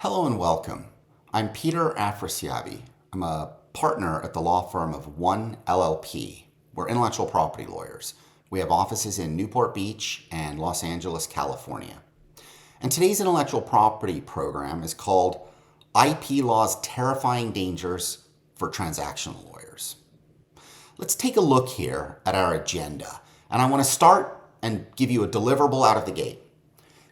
Hello and welcome. I'm Peter Afrasiabi. I'm a partner at the law firm of One LLP. We're intellectual property lawyers. We have offices in Newport Beach and Los Angeles, California. And today's intellectual property program is called IP Law's Terrifying Dangers for Transactional Lawyers. Let's take a look here at our agenda. And I want to start and give you a deliverable out of the gate.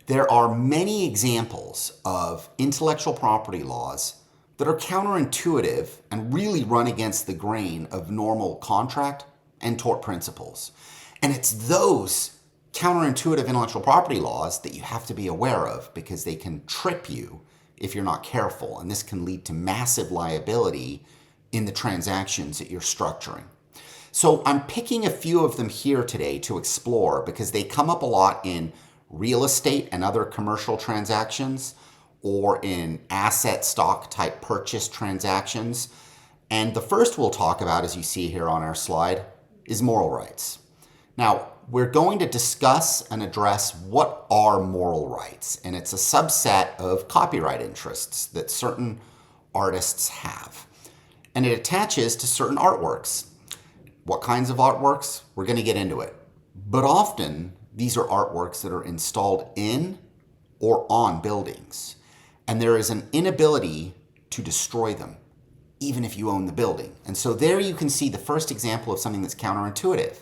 There are many examples of intellectual property laws that are counterintuitive and really run against the grain of normal contract and tort principles. And it's those counterintuitive intellectual property laws that you have to be aware of because they can trip you if you're not careful. And this can lead to massive liability in the transactions that you're structuring. So I'm picking a few of them here today to explore because they come up a lot in real estate and other commercial transactions, or in asset stock type purchase transactions. And the first we'll talk about, as you see here on our slide, is moral rights. Now, we're going to discuss and address what are moral rights, and it's a subset of copyright interests that certain artists have. And it attaches to certain artworks. What kinds of artworks? We're going to get into it. But often, these are artworks that are installed in or on buildings. And there is an inability to destroy them, even if you own the building. And so there you can see the first example of something that's counterintuitive.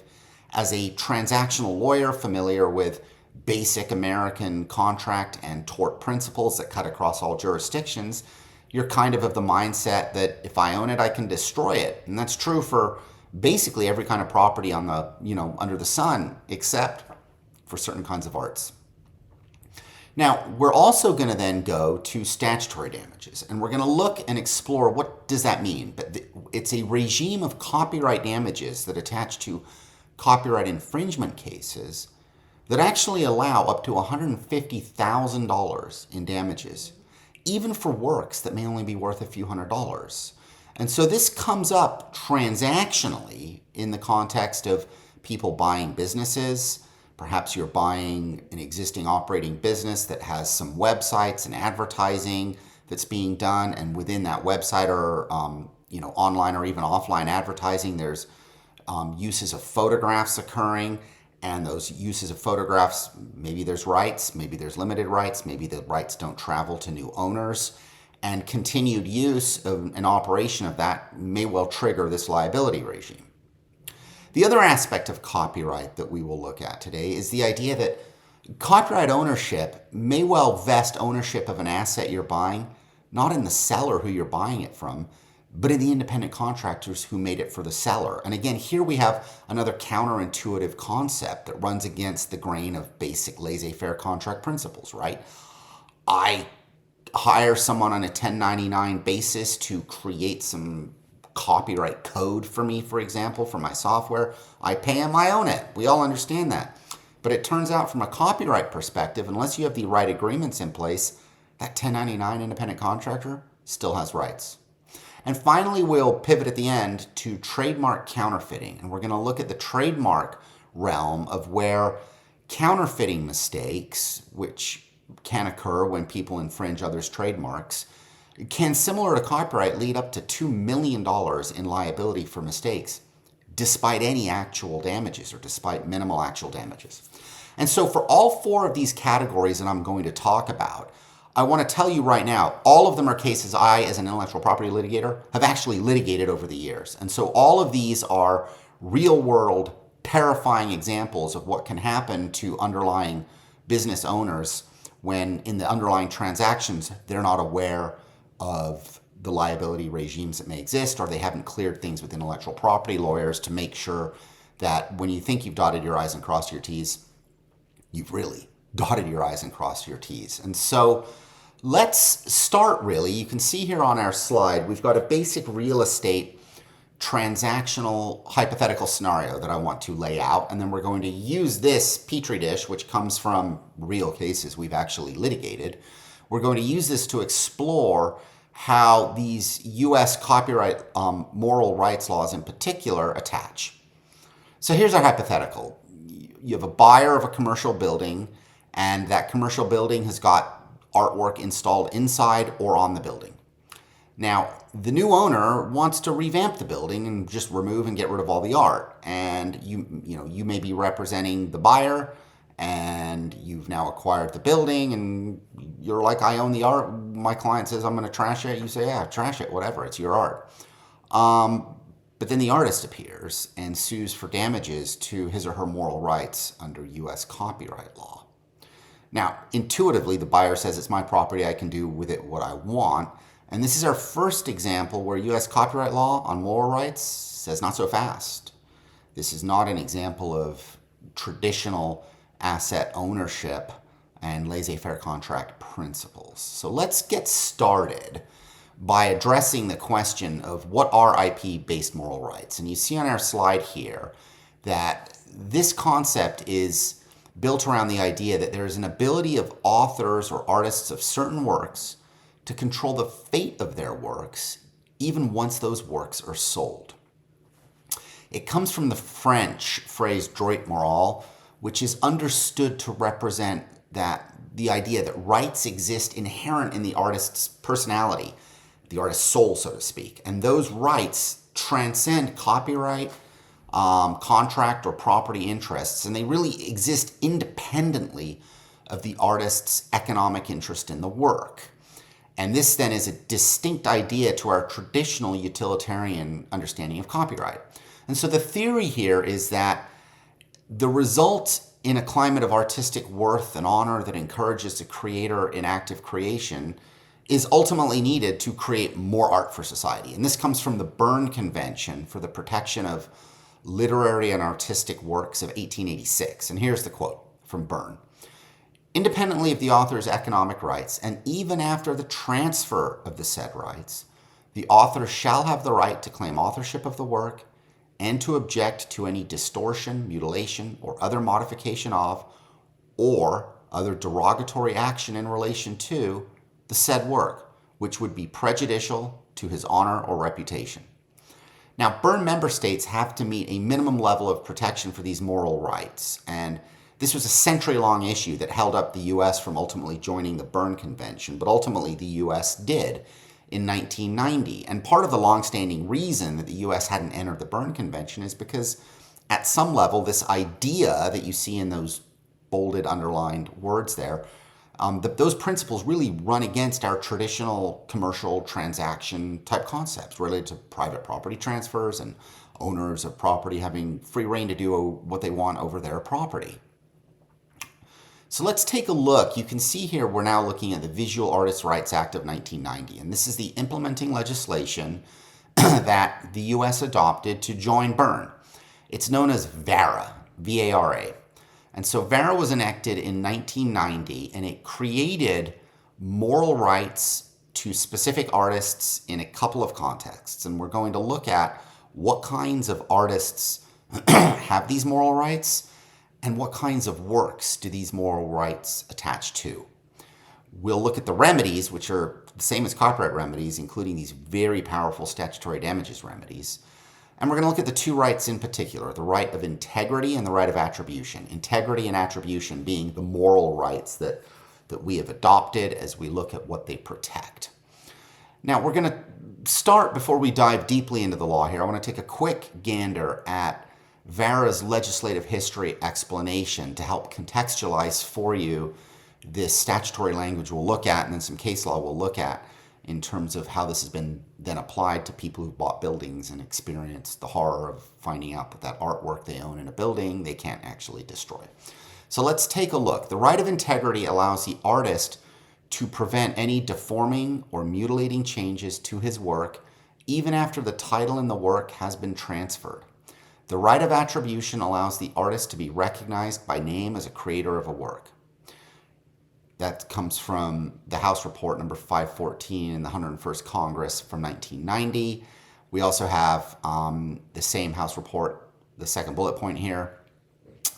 As a transactional lawyer familiar with basic American contract and tort principles that cut across all jurisdictions, you're kind of the mindset that if I own it, I can destroy it. And that's true for basically every kind of property on the, under the sun, except for certain kinds of arts. Now, we're also going to then go to statutory damages, and we're going to look and explore what does that mean. But it's a regime of copyright damages that attach to copyright infringement cases that actually allow up to $150,000 in damages, even for works that may only be worth a few $100s. And so this comes up transactionally in the context of people buying businesses. Perhaps you're buying an existing operating business that has some websites and advertising that's being done, and within that website or online or even offline advertising, there's uses of photographs occurring, and those uses of photographs, maybe there's rights, maybe there's limited rights, maybe the rights don't travel to new owners, and continued use of an operation of that may well trigger this liability regime. The other aspect of copyright that we will look at today is the idea that copyright ownership may well vest ownership of an asset you're buying, not in the seller who you're buying it from, but in the independent contractors who made it for the seller. And again, here we have another counterintuitive concept that runs against the grain of basic laissez-faire contract principles, right? I hire someone on a 1099 basis to create some copyright code for me, for example, for my software. I pay him, I own it. We all understand that. But it turns out from a copyright perspective, unless you have the right agreements in place, that 1099 independent contractor still has rights. And finally, we'll pivot at the end to trademark counterfeiting. And we're going to look at the trademark realm of where counterfeiting mistakes, which can occur when people infringe others' trademarks, can, similar to copyright, lead up to $2 million in liability for mistakes, despite any actual damages or despite minimal actual damages. And so for all four of these categories that I'm going to talk about, I want to tell you right now, all of them are cases I, as an intellectual property litigator, have actually litigated over the years. And so all of these are real-world, terrifying examples of what can happen to underlying business owners when in the underlying transactions they're not aware of the liability regimes that may exist, or they haven't cleared things with intellectual property lawyers to make sure that when you think you've dotted your I's and crossed your T's, you've really dotted your I's and crossed your T's. And so let's start really. You can see here on our slide, we've got a basic real estate transactional hypothetical scenario that I want to lay out. And then we're going to use this petri dish, which comes from real cases we've actually litigated. We're going to use this to explore how these U.S. copyright moral rights laws in particular attach. So here's our hypothetical. You have a buyer of a commercial building, and that commercial building has got artwork installed inside or on the building. Now, the new owner wants to revamp the building and just remove and get rid of all the art. And you may be representing the buyer, and you've now acquired the building, and you're like, I own the art. My client says I'm going to trash it. You say, yeah, trash it, whatever. It's your art. But then the artist appears and sues for damages to his or her moral rights under U.S. copyright law. Now, intuitively, the buyer says it's my property. I can do with it what I want. And this is our first example where U.S. copyright law on moral rights says not so fast. This is not an example of traditional asset ownership and laissez-faire contract principles. So let's get started by addressing the question of what are IP-based moral rights. And you see on our slide here that this concept is built around the idea that there is an ability of authors or artists of certain works to control the fate of their works, even once those works are sold. It comes from the French phrase droit moral, which is understood to represent that the idea that rights exist inherent in the artist's personality, the artist's soul, so to speak. And those rights transcend copyright, contract, or property interests, and they really exist independently of the artist's economic interest in the work. And this then is a distinct idea to our traditional utilitarian understanding of copyright. And so the theory here is that the result in a climate of artistic worth and honor that encourages the creator in active creation is ultimately needed to create more art for society. And this comes from the Berne Convention for the Protection of Literary and Artistic Works of 1886. And here's the quote from Berne. Independently of the author's economic rights, and even after the transfer of the said rights, the author shall have the right to claim authorship of the work and to object to any distortion, mutilation, or other modification of, or other derogatory action in relation to, the said work, which would be prejudicial to his honor or reputation. Now, Berne member states have to meet a minimum level of protection for these moral rights, and this was a century-long issue that held up the U.S. from ultimately joining the Berne Convention, but ultimately the U.S. did in 1990. And part of the longstanding reason that the U.S. hadn't entered the Berne Convention is because at some level, this idea that you see in those bolded, underlined words there, that those principles really run against our traditional commercial transaction type concepts related to private property transfers and owners of property having free reign to do what they want over their property. So let's take a look. You can see here we're now looking at the Visual Artists' Rights Act of 1990, and this is the implementing legislation that the U.S. adopted to join Berne. It's known as VARA, V-A-R-A. And so VARA was enacted in 1990, and it created moral rights to specific artists in a couple of contexts. And we're going to look at what kinds of artists have these moral rights and what kinds of works do these moral rights attach to. We'll look at the remedies, which are the same as copyright remedies, including these very powerful statutory damages remedies. And we're going to look at the two rights in particular, the right of integrity and the right of attribution. Integrity and attribution being the moral rights that we have adopted as we look at what they protect. Now, we're going to start, before we dive deeply into the law here, I want to take a quick gander at VARA's legislative history explanation to help contextualize for you this statutory language we'll look at, and then some case law we'll look at in terms of how this has been then applied to people who bought buildings and experienced the horror of finding out that that artwork they own in a building they can't actually destroy. So let's take a look. The right of integrity allows the artist to prevent any deforming or mutilating changes to his work even after the title in the work has been transferred. The right of attribution allows the artist to be recognized by name as a creator of a work. That comes from the House Report number 514 in the 101st Congress from 1990. We also have the same House Report, the second bullet point here.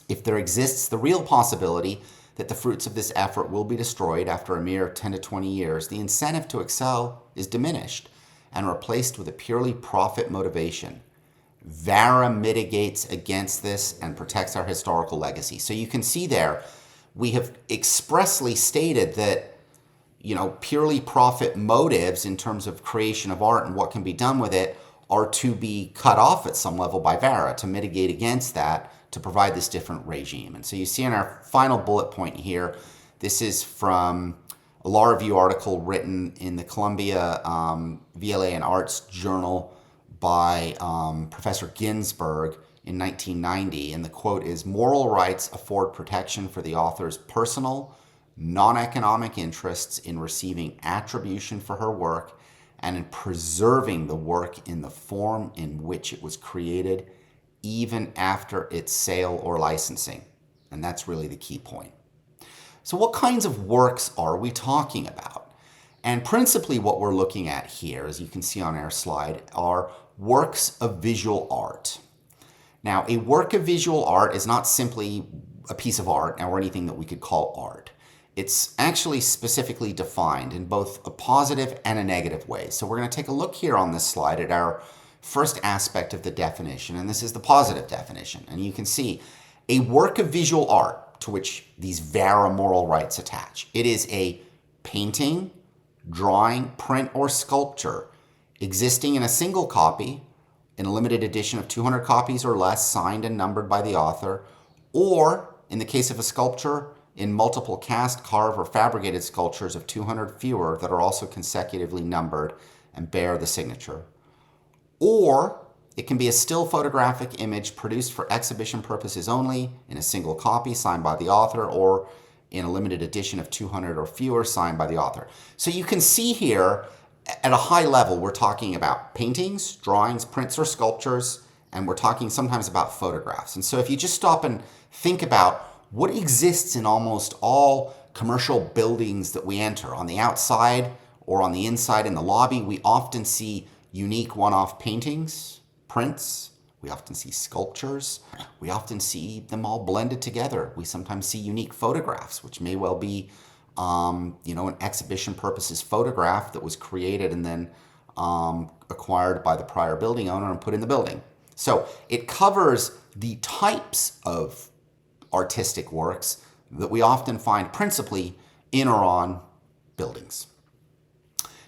If there exists the real possibility that the fruits of this effort will be destroyed after a mere 10 to 20 years, the incentive to excel is diminished and replaced with a purely profit motivation. VARA mitigates against this and protects our historical legacy. So you can see there, we have expressly stated that purely profit motives in terms of creation of art and what can be done with it are to be cut off at some level by VARA to mitigate against that, to provide this different regime. And so you see in our final bullet point here, this is from a law review article written in the Columbia VLA and Arts Journal by Professor Ginsberg in 1990. And the quote is, "Moral rights afford protection for the author's personal, non-economic interests in receiving attribution for her work and in preserving the work in the form in which it was created, even after its sale or licensing." And that's really the key point. So what kinds of works are we talking about? And principally what we're looking at here, as you can see on our slide, are works of visual art. Now, a work of visual art is not simply a piece of art or anything that we could call art. It's actually specifically defined in both a positive and a negative way. So we're going to take a look here on this slide at our first aspect of the definition, and this is the positive definition. And you can see a work of visual art to which these VARA moral rights attach. It is a painting, drawing, print, or sculpture existing in a single copy, in a limited edition of 200 copies or less, signed and numbered by the author, or in the case of a sculpture, in multiple cast, carved, or fabricated sculptures of 200 fewer that are also consecutively numbered and bear the signature. Or it can be a still photographic image produced for exhibition purposes only, in a single copy signed by the author, or in a limited edition of 200 or fewer signed by the author. So you can see here, at a high level, we're talking about paintings, drawings, prints, or sculptures, and we're talking sometimes about photographs. And so if you just stop and think about what exists in almost all commercial buildings that we enter, on the outside or on the inside in the lobby, we often see unique one-off paintings, prints. We often see sculptures. We often see them all blended together. We sometimes see unique photographs, which may well be, an exhibition purposes photograph that was created and then acquired by the prior building owner and put in the building. So it covers the types of artistic works that we often find principally in or on buildings.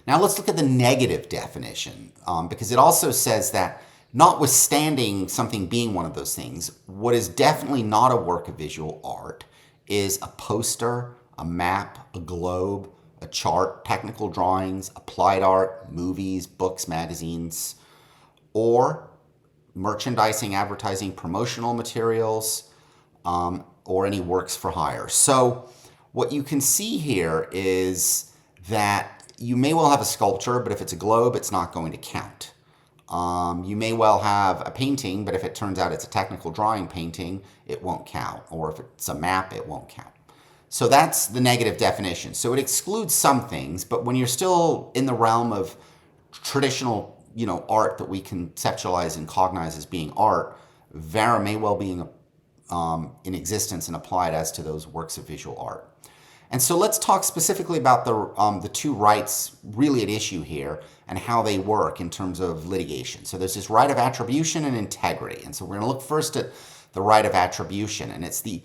Now let's look at the negative definition, because it also says that notwithstanding something being one of those things, what is definitely not a work of visual art is a poster, a map, a globe, a chart, technical drawings, applied art, movies, books, magazines, or merchandising, advertising, promotional materials, or any works for hire. So what you can see here is that you may well have a sculpture, but if it's a globe, it's not going to count. You may well have a painting, but if it turns out it's a technical drawing painting, it won't count. Or if it's a map, it won't count. So that's the negative definition. So it excludes some things, but when you're still in the realm of traditional, art that we conceptualize and cognize as being art, VARA may well be in existence and applied as to those works of visual art. And so let's talk specifically about the two rights really at issue here and how they work in terms of litigation. So there's this right of attribution and integrity. And so we're going to look first at the right of attribution. And it's the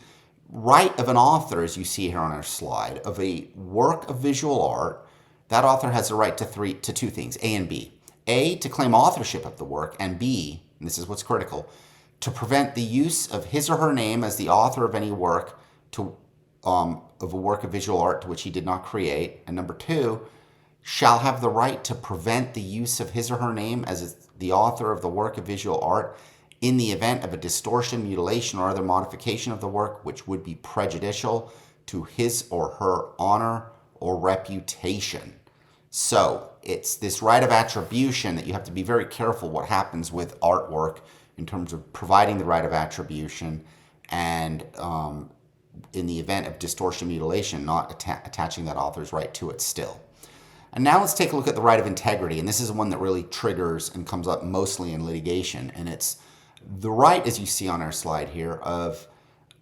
right of an author, as you see here on our slide, of a work of visual art. That author has the right to two things, A and B. A, to claim authorship of the work, and B, and this is what's critical, to prevent the use of his or her name as the author of any work of a work of visual art to which he did not create. And number two, shall have the right to prevent the use of his or her name as the author of the work of visual art in the event of a distortion, mutilation, or other modification of the work which would be prejudicial to his or her honor or reputation. So it's this right of attribution that you have to be very careful what happens with artwork in terms of providing the right of attribution and in the event of distortion, mutilation, not attaching that author's right to it still. And now let's take a look at the right of integrity, and this is one that really triggers and comes up mostly in litigation, and it's the right, as you see on our slide here, of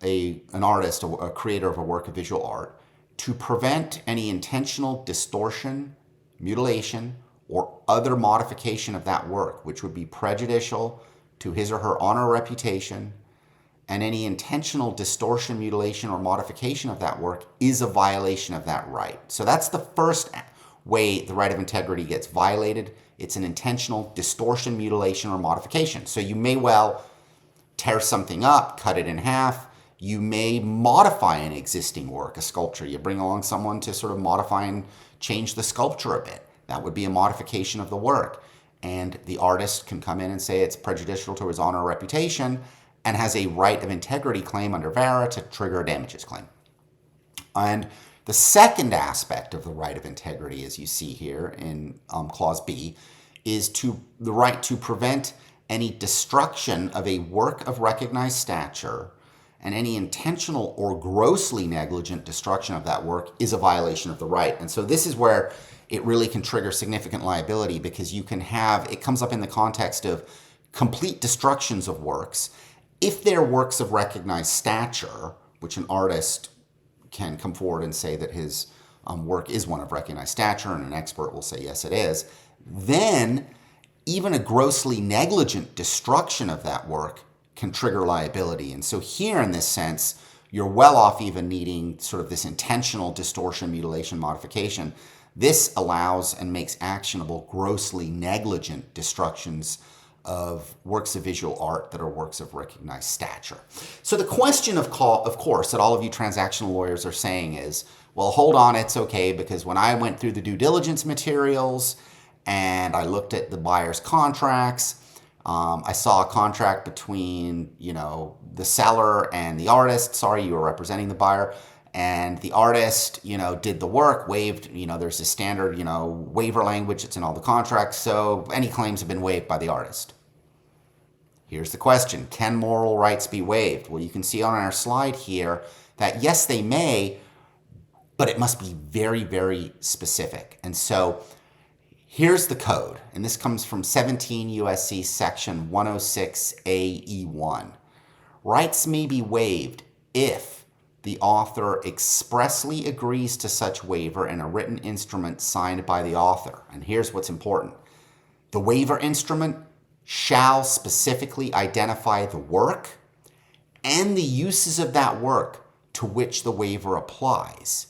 an artist, a creator of a work of visual art, to prevent any intentional distortion, mutilation, or other modification of that work which would be prejudicial to his or her honor or reputation, and any intentional distortion, mutilation, or modification of that work is a violation of that right. So that's the first way the right of integrity gets violated. It's an intentional distortion, mutilation, or modification. So you may well tear something up, cut it in half. You may modify an existing work, a sculpture. You bring along someone to sort of modify and change the sculpture a bit. That would be a modification of the work. And the artist can come in and say it's prejudicial to his honor or reputation and has a right of integrity claim under VARA to trigger a damages claim. And the second aspect of the right of integrity, as you see here in Clause B, is the right to prevent any destruction of a work of recognized stature, and any intentional or grossly negligent destruction of that work is a violation of the right. And so this is where it really can trigger significant liability, because you can have, it comes up in the context of complete destructions of works. If they're works of recognized stature, which an artist can come forward and say that his work is one of recognized stature, and an expert will say yes it is, then even a grossly negligent destruction of that work can trigger liability. And so here, in this sense, you're well off even needing sort of this intentional distortion, mutilation, modification. This allows and makes actionable grossly negligent destructions of works of visual art that are works of recognized stature. So the question, of course, that all of you transactional lawyers are saying is, well, hold on, it's okay, because when I went through the due diligence materials and I looked at the buyer's contracts, I saw a contract between, the seller and the artist. Sorry, you were representing the buyer. And the artist, did the work, waived, there's a standard, waiver language that's in all the contracts. So any claims have been waived by the artist. Here's the question: can moral rights be waived? Well, you can see on our slide here that yes, they may, but it must be very, very specific. And so here's the code, and this comes from 17 U.S.C. section 106A(e)(1). Rights may be waived if the author expressly agrees to such waiver in a written instrument signed by the author. And here's what's important: the waiver instrument shall specifically identify the work and the uses of that work to which the waiver applies.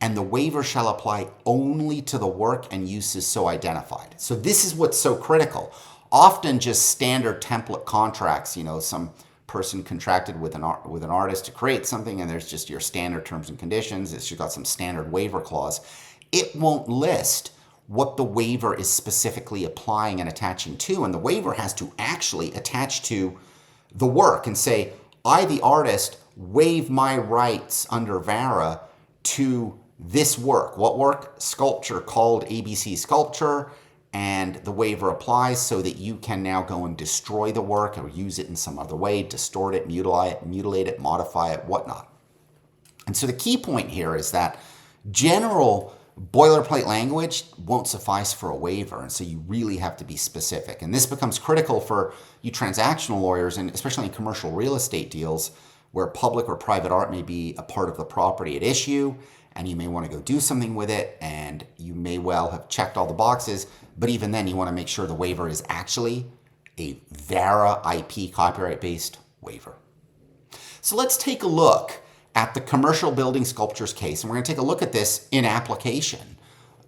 And the waiver shall apply only to the work and uses so identified. So this is what's so critical. Often just standard template contracts, some person contracted with an artist to create something, and there's just your standard terms and conditions. It's just got some standard waiver clause. It won't list what the waiver is specifically applying and attaching to, and the waiver has to actually attach to the work and say, I, the artist, waive my rights under VARA to this work. What work? Sculpture called ABC Sculpture, and the waiver applies so that you can now go and destroy the work or use it in some other way, distort it, mutilate it, modify it, whatnot. And so the key point here is that general boilerplate language won't suffice for a waiver, and so you really have to be specific. And this becomes critical for you transactional lawyers, and especially in commercial real estate deals where public or private art may be a part of the property at issue, and you may want to go do something with it, and you may well have checked all the boxes, but even then you want to make sure the waiver is actually a VARA IP copyright-based waiver. So let's take a look at the commercial building sculptures case, and we're going to take a look at this in application.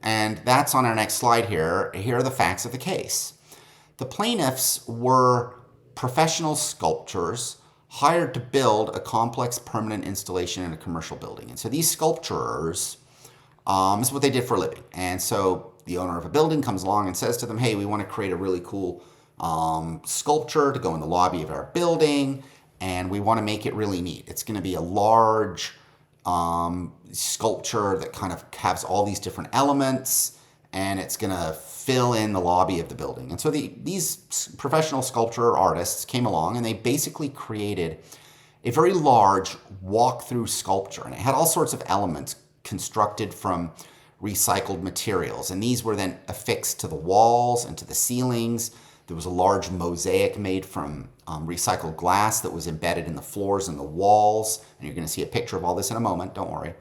And that's on our next slide here. Here are the facts of the case. The plaintiffs were professional sculptors hired to build a complex permanent installation in a commercial building. And so these sculpturers, this is what they did for a living. And so the owner of a building comes along and says to them, hey, we want to create a really cool sculpture to go in the lobby of our building, and we want to make it really neat. It's going to be a large sculpture that kind of has all these different elements, and it's going to fill in the lobby of the building. And so these professional sculpture artists came along, and they basically created a very large walk-through sculpture. And it had all sorts of elements constructed from recycled materials. And these were then affixed to the walls and to the ceilings. There was a large mosaic made from recycled glass that was embedded in the floors and the walls. And you're going to see a picture of all this in a moment, don't worry.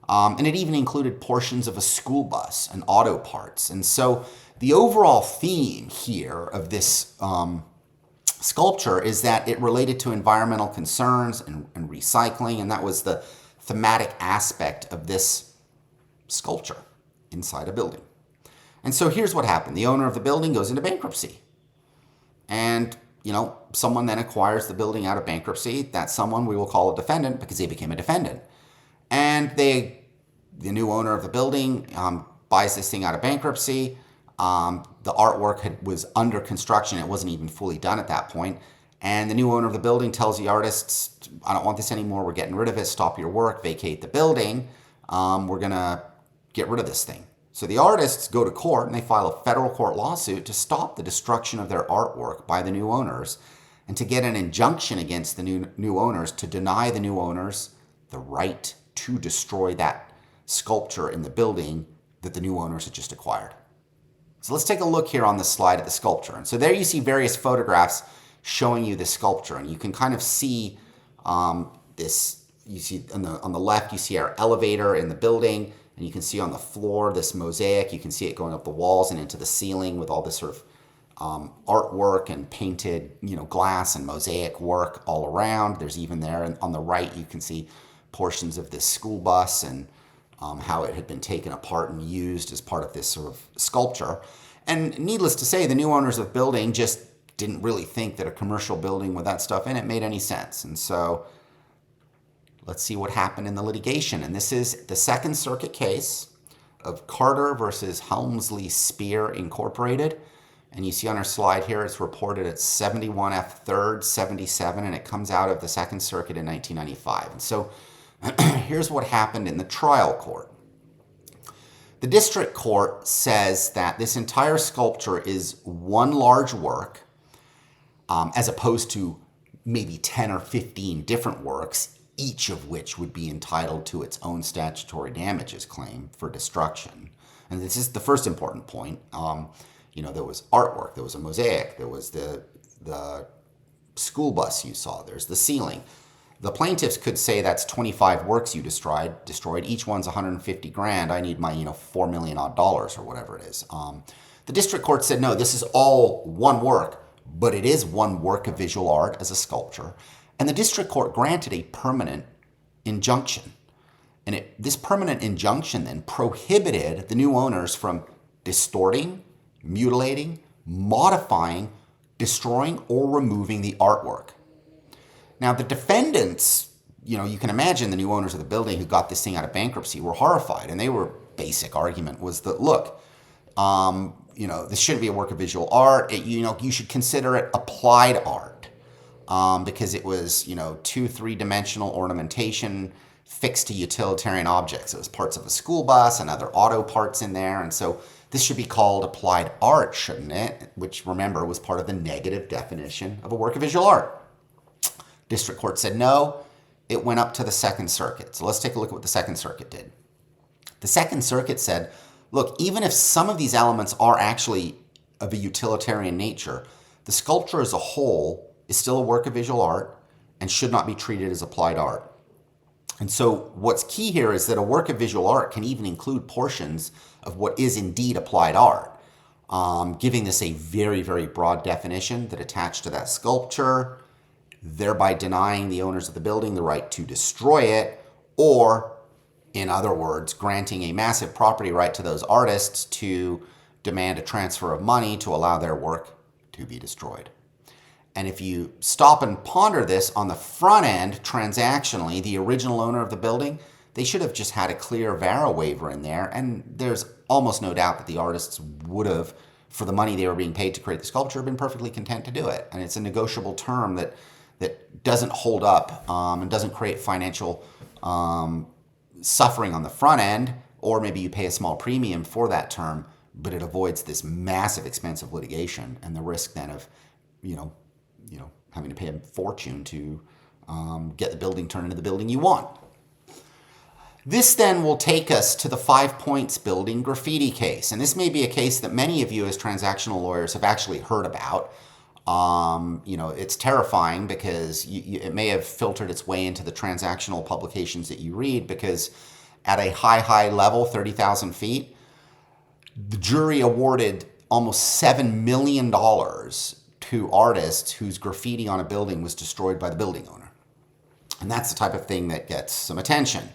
And it even included portions of a school bus and auto parts. And so the overall theme here of this sculpture is that it related to environmental concerns and recycling, and that was the thematic aspect of this sculpture inside a building. And so here's what happened. The owner of the building goes into bankruptcy. And, someone then acquires the building out of bankruptcy. That someone we will call a defendant because they became a defendant. And the new owner of the building buys this thing out of bankruptcy. The artwork was under construction. It wasn't even fully done at that point. And the new owner of the building tells the artists, I don't want this anymore. We're getting rid of it. Stop your work. Vacate the building. We're going to get rid of this thing. So the artists go to court and they file a federal court lawsuit to stop the destruction of their artwork by the new owners and to get an injunction against the new owners to deny the new owners the right to destroy that sculpture in the building that the new owners had just acquired. So let's take a look here on this slide at the sculpture. And so there you see various photographs showing you the sculpture, and you can kind of see this. You see on the left, you see our elevator in the building, and you can see on the floor this mosaic. You can see it going up the walls and into the ceiling with all this sort of artwork and painted, glass and mosaic work all around. There's even there, and on the right, you can see portions of this school bus and how it had been taken apart and used as part of this sort of sculpture. And needless to say, the new owners of the building just didn't really think that a commercial building with that stuff in it made any sense. And so let's see what happened in the litigation. And this is the Second Circuit case of Carter versus Helmsley Spear Incorporated. And you see on our slide here, it's reported at 71 F 3rd 77, and it comes out of the Second Circuit in 1995. And so here's what happened in the trial court. The district court says that this entire sculpture is one large work, as opposed to maybe 10 or 15 different works, each of which would be entitled to its own statutory damages claim for destruction. And this is the first important point. There was artwork, there was a mosaic, there was the school bus you saw, there's the ceiling. The plaintiffs could say that's 25 works you destroyed. Each one's 150 grand. I need my, $4 million odd dollars or whatever it is. The district court said, no, this is all one work, but it is one work of visual art as a sculpture. And the district court granted a permanent injunction. And this permanent injunction then prohibited the new owners from distorting, mutilating, modifying, destroying, or removing the artwork. Now, the defendants, you can imagine the new owners of the building who got this thing out of bankruptcy were horrified. And their basic argument was that, look, this shouldn't be a work of visual art. You should consider it applied art because it was, 2-3-dimensional ornamentation fixed to utilitarian objects. It was parts of a school bus and other auto parts in there. And so this should be called applied art, shouldn't it? Which, remember, was part of the negative definition of a work of visual art. District court said no. It went up to the Second Circuit. So let's take a look at what the Second Circuit did. The Second Circuit said, look, even if some of these elements are actually of a utilitarian nature, the sculpture as a whole is still a work of visual art and should not be treated as applied art. And so what's key here is that a work of visual art can even include portions of what is indeed applied art, giving this a very, very broad definition that attached to that sculpture, thereby denying the owners of the building the right to destroy it, or, in other words, granting a massive property right to those artists to demand a transfer of money to allow their work to be destroyed. And if you stop and ponder this on the front end, transactionally, the original owner of the building, they should have just had a clear VARA waiver in there, and there's almost no doubt that the artists would have, for the money they were being paid to create the sculpture, been perfectly content to do it. And it's a negotiable term that doesn't hold up and doesn't create financial suffering on the front end, or maybe you pay a small premium for that term, but it avoids this massive expensive litigation and the risk then of, having to pay a fortune to get the building turned into the building you want. This then will take us to the 5 Points building graffiti case. And this may be a case that many of you as transactional lawyers have actually heard about. It's terrifying because it may have filtered its way into the transactional publications that you read, because at a high level, 30,000 feet, the jury awarded almost $7 million to artists whose graffiti on a building was destroyed by the building owner. And that's the type of thing that gets some attention.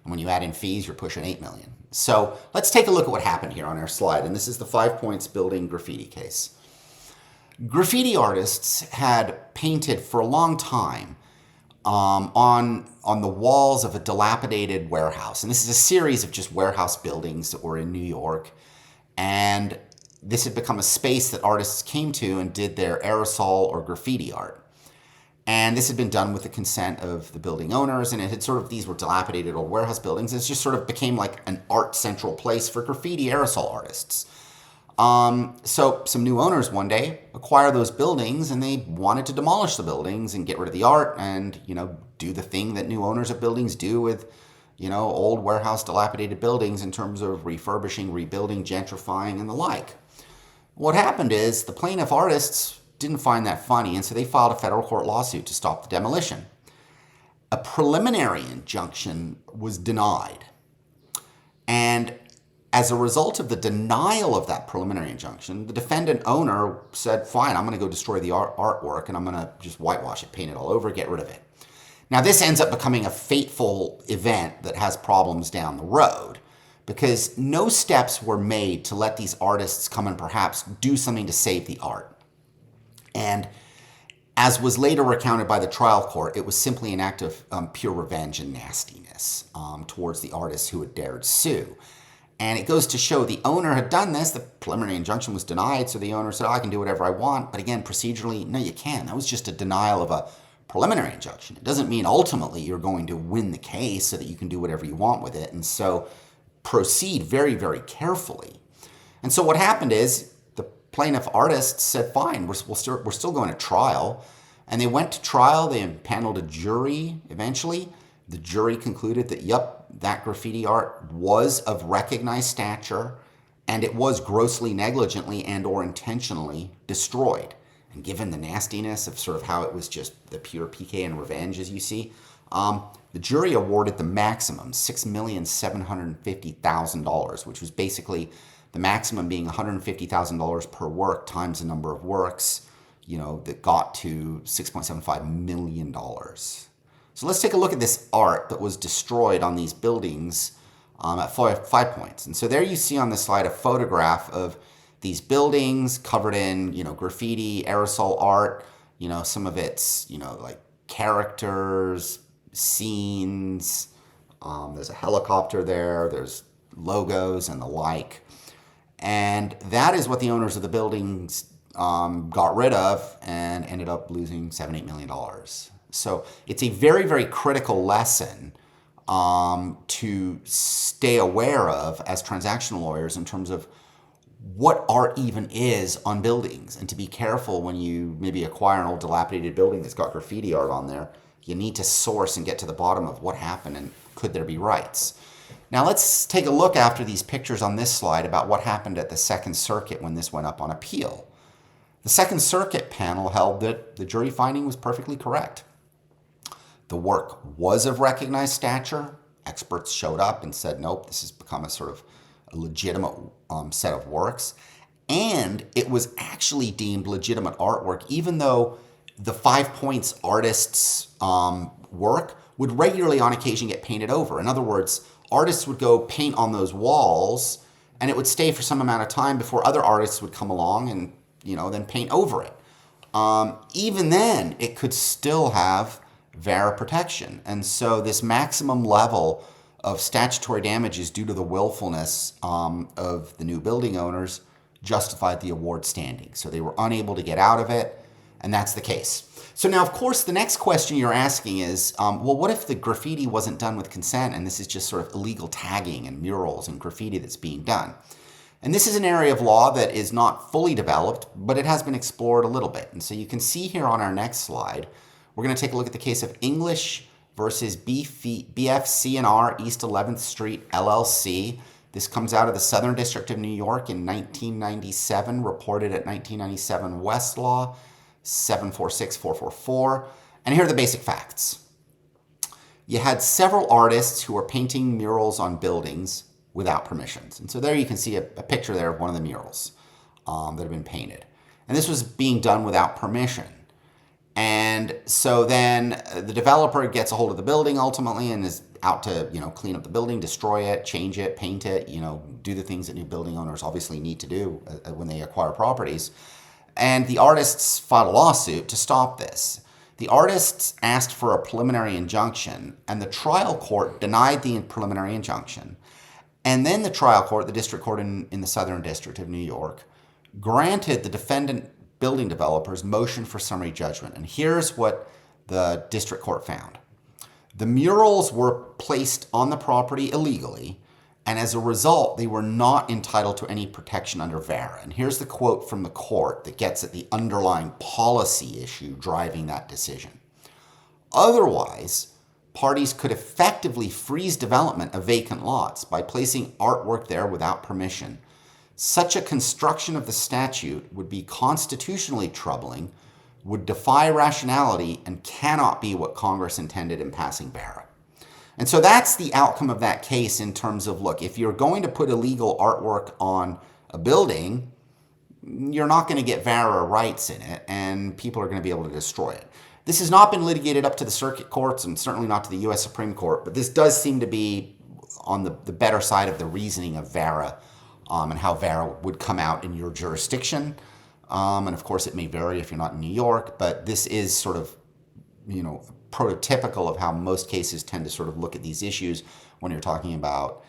And when you add in fees, you're pushing $8 million. So let's take a look at what happened here on our slide. And this is the 5 Points building graffiti case. Graffiti artists had painted for a long time on the walls of a dilapidated warehouse. And this is a series of just warehouse buildings that were in New York. And this had become a space that artists came to and did their aerosol or graffiti art. And this had been done with the consent of the building owners, and it had sort of, these were dilapidated old warehouse buildings. It just sort of became like an art central place for graffiti aerosol artists. So some new owners one day acquire those buildings, and they wanted to demolish the buildings and get rid of the art and, do the thing that new owners of buildings do with, old warehouse dilapidated buildings in terms of refurbishing, rebuilding, gentrifying, and the like. What happened is the plaintiff artists didn't find that funny, and so they filed a federal court lawsuit to stop the demolition. A preliminary injunction was denied. And as a result of the denial of that preliminary injunction, the defendant owner said, fine, I'm going to go destroy the artwork, and I'm going to just whitewash it, paint it all over, get rid of it. Now, this ends up becoming a fateful event that has problems down the road, because no steps were made to let these artists come and perhaps do something to save the art. And as was later recounted by the trial court, it was simply an act of pure revenge and nastiness towards the artists who had dared sue. And it goes to show the owner had done this. The preliminary injunction was denied, so the owner said, I can do whatever I want. But again, procedurally, no, you can't. That was just a denial of a preliminary injunction. It doesn't mean ultimately you're going to win the case so that you can do whatever you want with it. And so proceed very, very carefully. And so what happened is, plaintiff artists said, fine, we're still going to trial. And they went to trial. They impaneled a jury eventually. The jury concluded that, yep, that graffiti art was of recognized stature, and it was grossly negligently and or intentionally destroyed. And given the nastiness of sort of how it was just the pure PK and revenge, as you see, the jury awarded the maximum, $6,750,000, which was basically the maximum being $150,000 per work times the number of works, that got to $6.75 million. So let's take a look at this art that was destroyed on these buildings at 5 Points. And so there you see on the slide a photograph of these buildings covered in, graffiti, aerosol art, some of it's, like characters, scenes. There's a helicopter there. There's logos and the like. And that is what the owners of the buildings got rid of and ended up losing $7-8 million. So it's a very, very critical lesson to stay aware of as transactional lawyers in terms of what art even is on buildings, and to be careful when you maybe acquire an old dilapidated building that's got graffiti art on there. You need to source and get to the bottom of what happened and could there be rights. Now let's take a look after these pictures on this slide about what happened at the Second Circuit when this went up on appeal. The Second Circuit panel held that the jury finding was perfectly correct. The work was of recognized stature. Experts showed up and said, nope, this has become a sort of a legitimate set of works. And it was actually deemed legitimate artwork, even though the 5 Points artists' work would regularly on occasion get painted over. In other words, artists would go paint on those walls, and it would stay for some amount of time before other artists would come along and, then paint over it. Even then, it could still have VARA protection. And so this maximum level of statutory damages due to the willfulness of the new building owners justified the award standing. So they were unable to get out of it, and that's the case. So now, of course, the next question you're asking is, well, what if the graffiti wasn't done with consent and this is just sort of illegal tagging and murals and graffiti that's being done? And this is an area of law that is not fully developed, but it has been explored a little bit. And so you can see here on our next slide, we're going to take a look at the case of English versus BFC&R East 11th Street LLC. This comes out of the Southern District of New York in 1997, reported at 1997 Westlaw 746444. And here are the basic facts. You had several artists who were painting murals on buildings without permissions. And so there you can see a picture there of one of the murals that have been painted. And this was being done without permission. And so then the developer gets a hold of the building ultimately and is out to, clean up the building, destroy it, change it, paint it, do the things that new building owners obviously need to do when they acquire properties. And the artists filed a lawsuit to stop this. The artists asked for a preliminary injunction, and the trial court denied the preliminary injunction. And then the trial court, the district court in the Southern District of New York, granted the defendant building developers motion for summary judgment. And here's what the district court found. The murals were placed on the property illegally, and as a result, they were not entitled to any protection under VARA. And here's the quote from the court that gets at the underlying policy issue driving that decision. Otherwise, parties could effectively freeze development of vacant lots by placing artwork there without permission. Such a construction of the statute would be constitutionally troubling, would defy rationality, and cannot be what Congress intended in passing VARA. And so that's the outcome of that case in terms of, look, if you're going to put illegal artwork on a building, you're not going to get VARA rights in it, and people are going to be able to destroy it. This has not been litigated up to the circuit courts and certainly not to the U.S. Supreme Court, but this does seem to be on the better side of the reasoning of VARA and how VARA would come out in your jurisdiction. And of course, it may vary if you're not in New York, but this is sort of, prototypical of how most cases tend to sort of look at these issues when you're talking about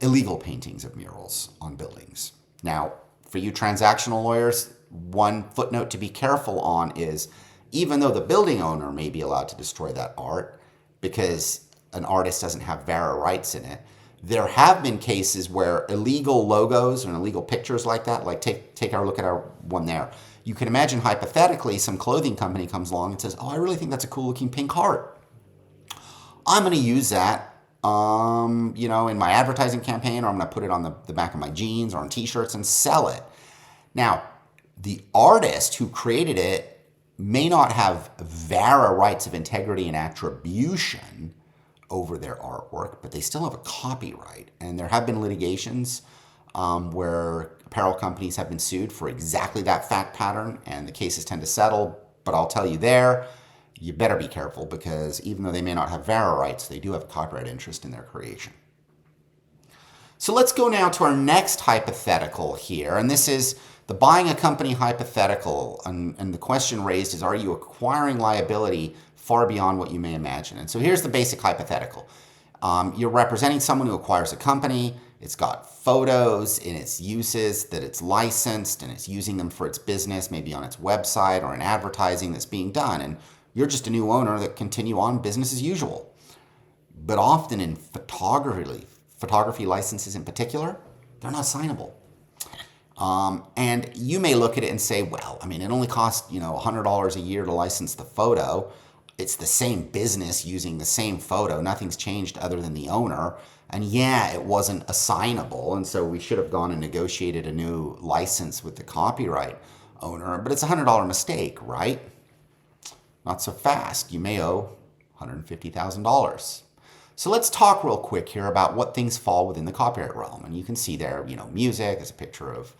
illegal paintings of murals on buildings. Now, for you transactional lawyers, one footnote to be careful on is even though the building owner may be allowed to destroy that art because an artist doesn't have VARA rights in it, there have been cases where illegal logos and illegal pictures like that, like take our look at our one there. You can imagine hypothetically some clothing company comes along and says, oh, I really think that's a cool looking pink heart. I'm going to use that, in my advertising campaign, or I'm going to put it on the back of my jeans or on t-shirts and sell it. Now, the artist who created it may not have VARA rights of integrity and attribution over their artwork, but they still have a copyright. And there have been litigations where apparel companies have been sued for exactly that fact pattern, and the cases tend to settle. But I'll tell you you better be careful because even though they may not have VARA rights, they do have a copyright interest in their creation. So let's go now to our next hypothetical here, and this is the buying a company hypothetical. And the question raised is, are you acquiring liability far beyond what you may imagine? And so here's the basic hypothetical. You're representing someone who acquires a company. It's got photos in its uses that it's licensed and it's using them for its business, maybe on its website or in advertising that's being done. And you're just a new owner that continue on business as usual. But often in photography licenses in particular, they're not signable. And you may look at it and say, well, it only costs, $100 a year to license the photo. It's the same business using the same photo. Nothing's changed other than the owner. And yeah, it wasn't assignable. And so we should have gone and negotiated a new license with the copyright owner. But it's a $100 mistake, right? Not so fast. You may owe $150,000. So let's talk real quick here about what things fall within the copyright realm. And you can see there, music, there's a picture of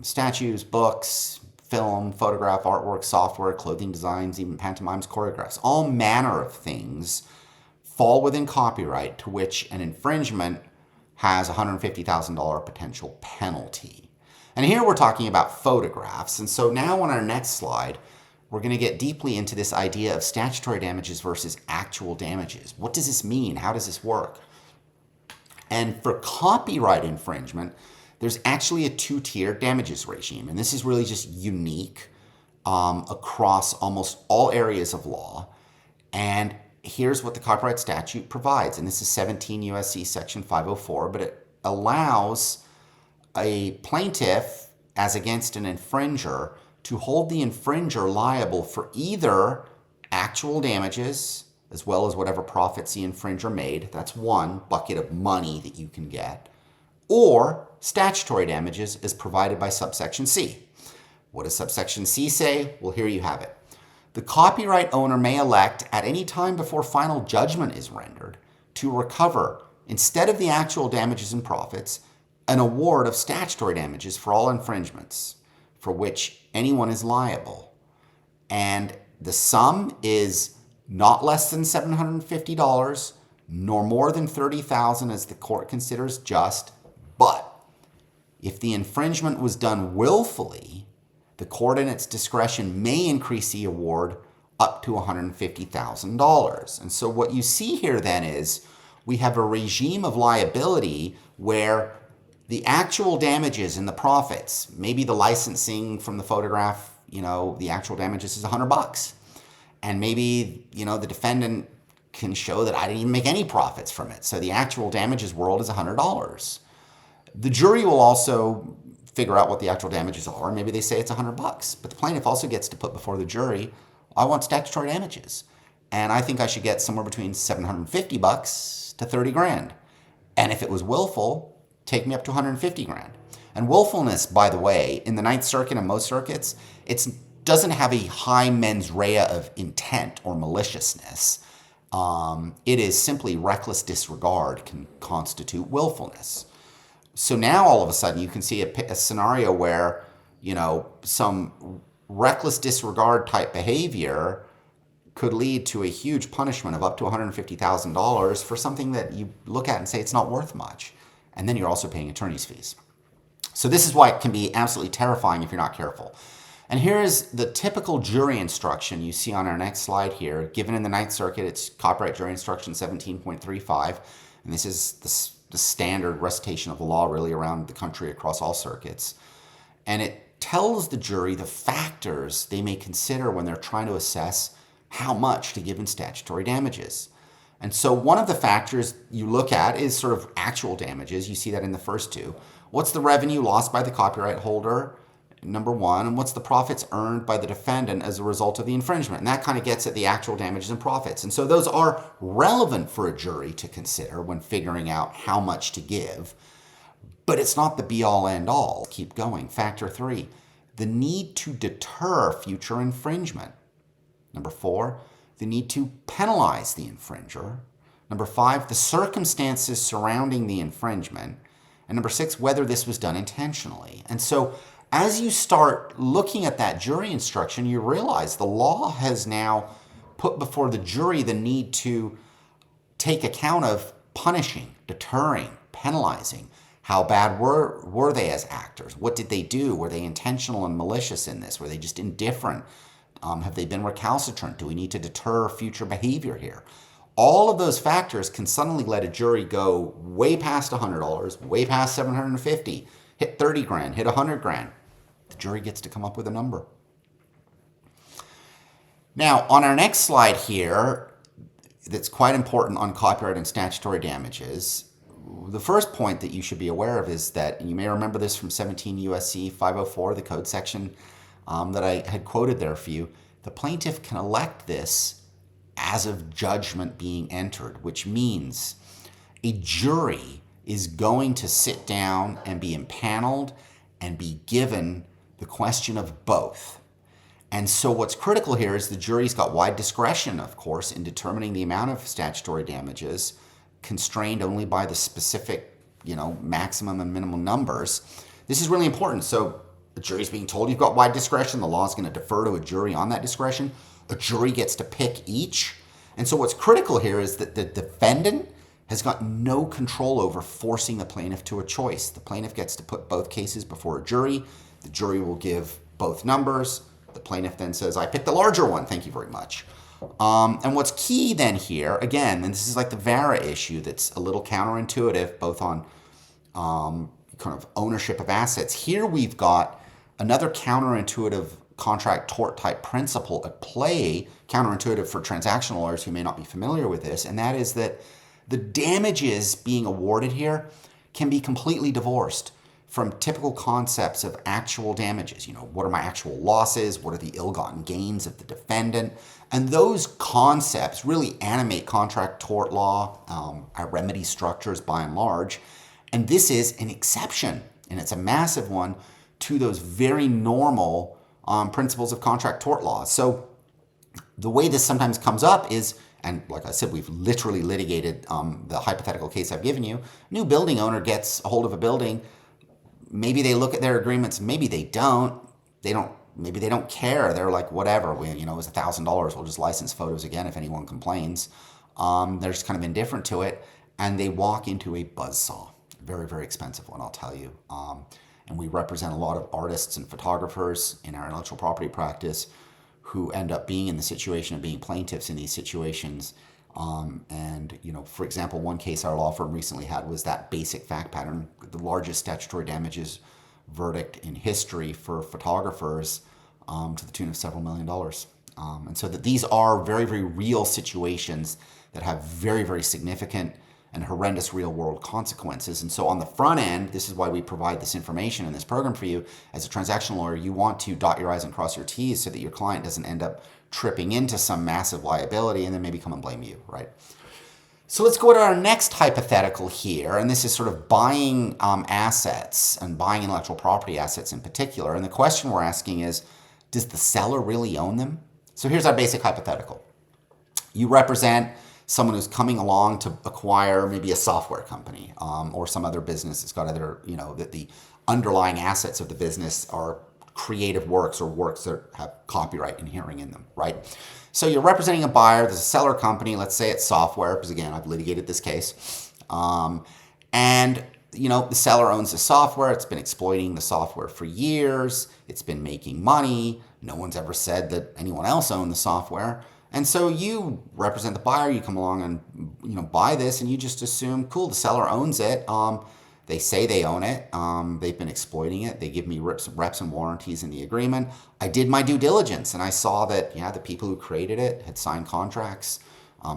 statues, books, film, photograph, artwork, software, clothing designs, even pantomimes, choreographs. All manner of things fall within copyright to which an infringement has a $150,000 potential penalty. And here we're talking about photographs. And so now on our next slide, we're going to get deeply into this idea of statutory damages versus actual damages. What does this mean? How does this work? And for copyright infringement, there's actually a two-tier damages regime. And this is really just unique across almost all areas of law. And here's what the copyright statute provides. And this is 17 U.S.C. Section 504, but it allows a plaintiff, as against an infringer, to hold the infringer liable for either actual damages as well as whatever profits the infringer made. That's one bucket of money that you can get. Or statutory damages as provided by subsection C. What does subsection C say? Well, here you have it. The copyright owner may elect at any time before final judgment is rendered to recover, instead of the actual damages and profits, an award of statutory damages for all infringements for which anyone is liable. And the sum is not less than $750, nor more than $30,000 as the court considers just. But if the infringement was done willfully, the court in its discretion may increase the award up to $150,000. And so what you see here then is we have a regime of liability where the actual damages and the profits, maybe the licensing from the photograph, the actual damages is $100. And maybe, the defendant can show that I didn't even make any profits from it. So the actual damages world is $100. The jury will also figure out what the actual damages are. Maybe they say it's $100. But the plaintiff also gets to put before the jury, I want statutory damages. And I think I should get somewhere between $750 to 30 grand. And if it was willful, take me up to 150 grand. And willfulness, by the way, in the Ninth Circuit and most circuits, it doesn't have a high mens rea of intent or maliciousness. It is simply reckless disregard can constitute willfulness. So now all of a sudden you can see a scenario where, some reckless disregard type behavior could lead to a huge punishment of up to $150,000 for something that you look at and say it's not worth much. And then you're also paying attorney's fees. So this is why it can be absolutely terrifying if you're not careful. And here is the typical jury instruction you see on our next slide here. Given in the Ninth Circuit, it's Copyright Jury Instruction 17.35. And this is the standard recitation of the law really around the country across all circuits. And it tells the jury the factors they may consider when they're trying to assess how much to give in statutory damages. And so one of the factors you look at is sort of actual damages. You see that in the first two. What's the revenue lost by the copyright holder? Number one. And what's the profits earned by the defendant as a result of the infringement? And that kind of gets at the actual damages and profits. And so those are relevant for a jury to consider when figuring out how much to give. But it's not the be-all, end-all. Keep going. Factor 3, the need to deter future infringement. Number 4, the need to penalize the infringer. Number 5, the circumstances surrounding the infringement. And number 6, whether this was done intentionally. And so as you start looking at that jury instruction, you realize the law has now put before the jury the need to take account of punishing, deterring, penalizing. How bad were they as actors? What did they do? Were they intentional and malicious in this? Were they just indifferent? Have they been recalcitrant? Do we need to deter future behavior here? All of those factors can suddenly let a jury go way past $100, way past $750, hit 30 grand, hit 100 grand. The jury gets to come up with a number. Now, on our next slide here, that's quite important on copyright and statutory damages. The first point that you should be aware of is that, and you may remember this from 17 U.S.C. 504, the code section that I had quoted there for you, the plaintiff can elect this as of judgment being entered, which means a jury is going to sit down and be impaneled and be given the question of both. And so what's critical here is the jury's got wide discretion, of course, in determining the amount of statutory damages, constrained only by the specific, maximum and minimum numbers. This is really important. So the jury's being told you've got wide discretion. The law is going to defer to a jury on that discretion. A jury gets to pick each. And so what's critical here is that the defendant has got no control over forcing the plaintiff to a choice. The plaintiff gets to put both cases before a jury. The jury will give both numbers. The plaintiff then says, I picked the larger one. Thank you very much. And what's key then here, again, and this is like the VARA issue that's a little counterintuitive, both on kind of ownership of assets. Here we've got another counterintuitive contract tort type principle at play, counterintuitive for transactional lawyers who may not be familiar with this, and that is that the damages being awarded here can be completely divorced from typical concepts of actual damages. What are my actual losses? What are the ill-gotten gains of the defendant? And those concepts really animate contract tort law, our remedy structures by and large. And this is an exception, and it's a massive one, to those very normal principles of contract tort law. So the way this sometimes comes up is, and like I said, we've literally litigated the hypothetical case I've given you. New building owner gets a hold of a building. Maybe they look at their agreements, maybe they don't. maybe they don't care. They're like, whatever, it was $1,000. We'll just license photos again if anyone complains. They're just kind of indifferent to it, and they walk into a buzzsaw. Very, very expensive one, I'll tell you. And we represent a lot of artists and photographers in our intellectual property practice who end up being in the situation of being plaintiffs in these situations. For example, one case our law firm recently had was that basic fact pattern, the largest statutory damages verdict in history for photographers, to the tune of several $1,000,000. And so that these are very, very real situations that have very, very significant and horrendous real world consequences. And so on the front end, this is why we provide this information in this program for you. As a transactional lawyer, you want to dot your I's and cross your T's so that your client doesn't end up tripping into some massive liability and then maybe come and blame you, right? So let's go to our next hypothetical here, and this is sort of buying assets and buying intellectual property assets in particular. And the question we're asking is, does the seller really own them? So here's our basic hypothetical. You represent someone who's coming along to acquire maybe a software company or some other business that's got either, that the underlying assets of the business are creative works or works that have copyright inherent in them, right? So you're representing a buyer, there's a seller company, let's say it's software, because again, I've litigated this case. The seller owns the software, it's been exploiting the software for years, it's been making money, no one's ever said that anyone else owned the software. And so you represent the buyer, you come along and buy this, and you just assume, cool, the seller owns it. They say they own it. They've been exploiting it. They give me reps and warranties in the agreement. I did my due diligence, and I saw that, the people who created it had signed contracts.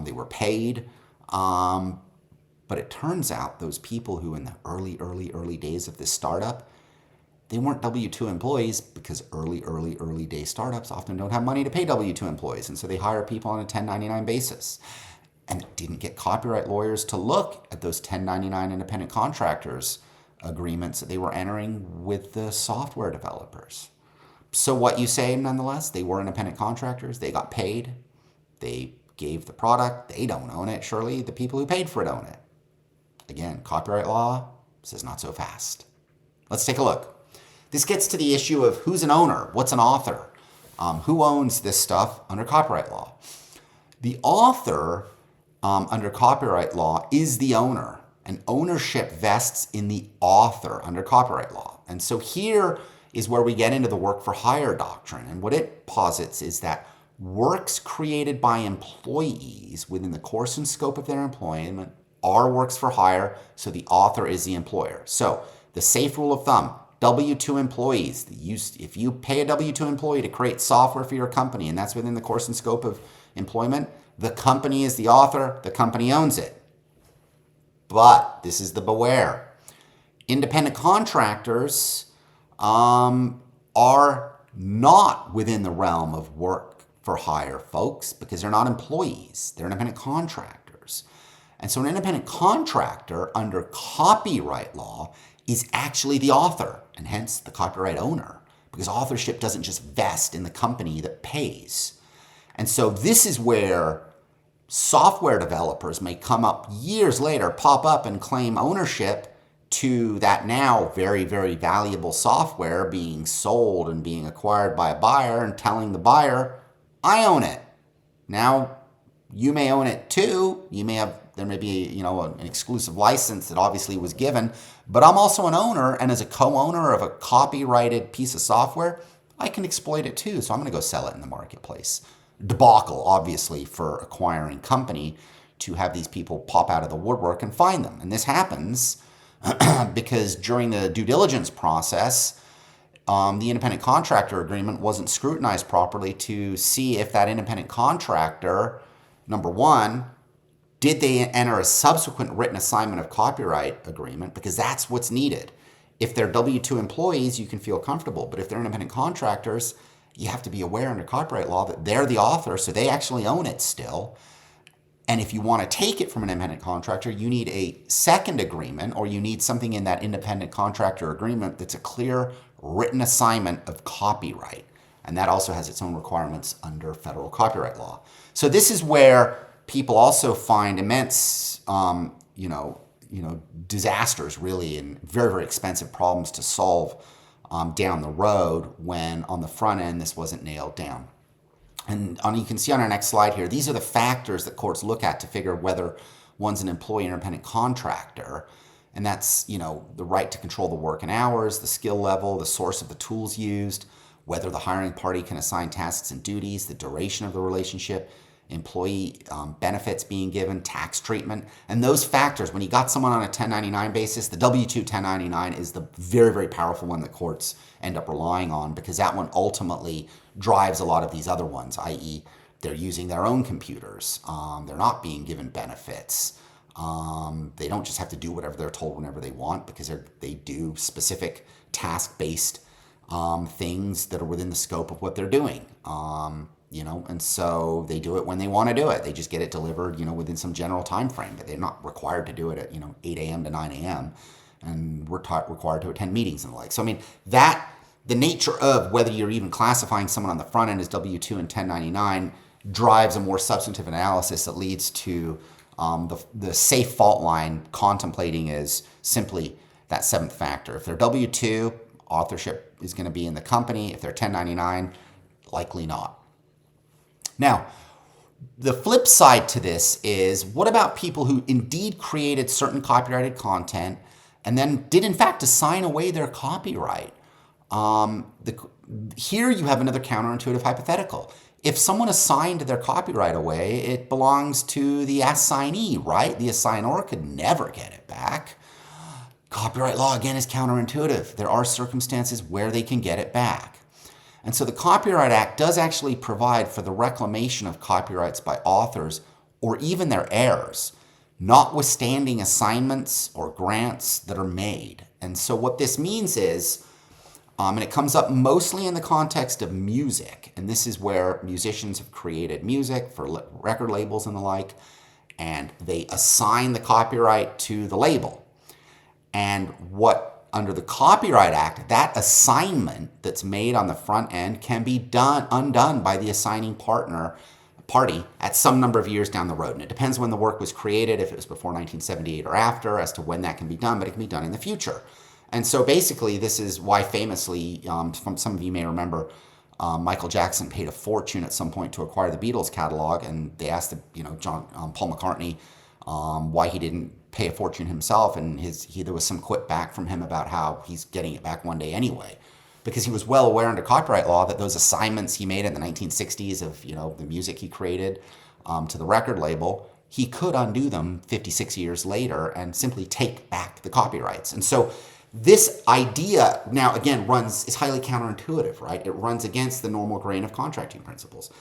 They were paid. But it turns out those people who in the early days of this startup, they weren't W-2 employees, because early day startups often don't have money to pay W-2 employees. And so they hire people on a 1099 basis. And didn't get copyright lawyers to look at those 1099 independent contractors agreements that they were entering with the software developers. So what you say, nonetheless, they were independent contractors, they got paid, they gave the product, they don't own it. Surely the people who paid for it own it. Again, copyright law says not so fast. Let's take a look. This gets to the issue of who's an owner, what's an author, who owns this stuff under copyright law. The author under copyright law is the owner, and ownership vests in the author under copyright law. And so here is where we get into the work for hire doctrine. And what it posits is that works created by employees within the course and scope of their employment are works for hire, so the author is the employer. So the safe rule of thumb, W-2 employees, if you pay a W-2 employee to create software for your company, and that's within the course and scope of employment, the company is the author, the company owns it. But this is the beware. Independent contractors are not within the realm of work for hire, folks, because they're not employees. They're independent contractors. And so an independent contractor under copyright law is actually the author, and hence the copyright owner, because authorship doesn't just vest in the company that pays. And so this is where software developers may come up years later, pop up and claim ownership to that now very, very valuable software being sold and being acquired by a buyer, and telling the buyer, I own it. Now, you may own it too. There may be, an exclusive license that obviously was given, but I'm also an owner, and as a co-owner of a copyrighted piece of software, I can exploit it too, so I'm going to go sell it in the marketplace. Debacle, obviously, for acquiring company to have these people pop out of the woodwork and find them. And this happens because during the due diligence process, the independent contractor agreement wasn't scrutinized properly to see if that independent contractor, number one, did they enter a subsequent written assignment of copyright agreement? Because that's what's needed. If they're W-2 employees, you can feel comfortable. But if they're independent contractors, you have to be aware under copyright law that they're the author, so they actually own it still. And if you want to take it from an independent contractor, you need a second agreement, or you need something in that independent contractor agreement that's a clear written assignment of copyright. And that also has its own requirements under federal copyright law. So this is where people also find immense, disasters, really, and very, very expensive problems to solve down the road when on the front end this wasn't nailed down. And you can see on our next slide here, these are the factors that courts look at to figure whether one's an employee or independent contractor. And that's, the right to control the work and hours, the skill level, the source of the tools used, whether the hiring party can assign tasks and duties, the duration of the relationship, employee benefits being given, tax treatment. And those factors, when you got someone on a 1099 basis, the W-2 1099 is the very, very powerful one that courts end up relying on, because that one ultimately drives a lot of these other ones, i.e. they're using their own computers. They're not being given benefits. They don't just have to do whatever they're told whenever they want, because they do specific task-based things that are within the scope of what they're doing. And so they do it when they want to do it. They just get it delivered, within some general time frame, but they're not required to do it at, 8 a.m. to 9 a.m. And we're required to attend meetings and the like. So, the nature of whether you're even classifying someone on the front end as W-2 and 1099 drives a more substantive analysis that leads to the safe fault line contemplating is simply that seventh factor. If they're W-2, authorship is going to be in the company. If they're 1099, likely not. Now, the flip side to this is, what about people who indeed created certain copyrighted content and then did in fact assign away their copyright? Here you have another counterintuitive hypothetical. If someone assigned their copyright away, it belongs to the assignee, right? The assignor could never get it back. Copyright law, again, is counterintuitive. There are circumstances where they can get it back. And so the Copyright Act does actually provide for the reclamation of copyrights by authors or even their heirs, notwithstanding assignments or grants that are made. And so what this means is, and it comes up mostly in the context of music, and this is where musicians have created music for record labels and the like, and they assign the copyright to the label. And under the Copyright Act, that assignment that's made on the front end can be undone by the assigning party at some number of years down the road. And it depends when the work was created, if it was before 1978 or after, as to when that can be done, but it can be done in the future. And so basically, this is why famously, some of you may remember, Michael Jackson paid a fortune at some point to acquire the Beatles catalog, and they asked Paul McCartney why he didn't pay a fortune himself, and there was some quip back from him about how he's getting it back one day anyway, because he was well aware under copyright law that those assignments he made in the 1960s of the music he created to the record label, he could undo them 56 years later and simply take back the copyrights. And so this idea now again is highly counterintuitive, right? It runs against the normal grain of contracting principles.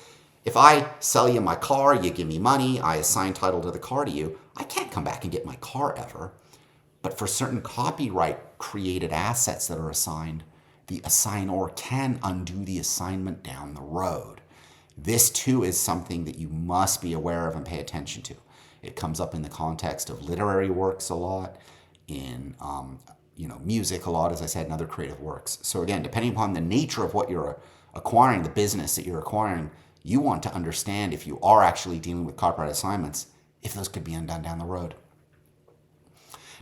If I sell you my car, you give me money, I assign title to the car to you, I can't come back and get my car ever. But for certain copyright-created assets that are assigned, the assignor can undo the assignment down the road. This, too, is something that you must be aware of and pay attention to. It comes up in the context of literary works a lot, in music a lot, as I said, and other creative works. So again, depending upon the nature of what you're acquiring, the business that you're acquiring, you want to understand, if you are actually dealing with copyright assignments, if those could be undone down the road.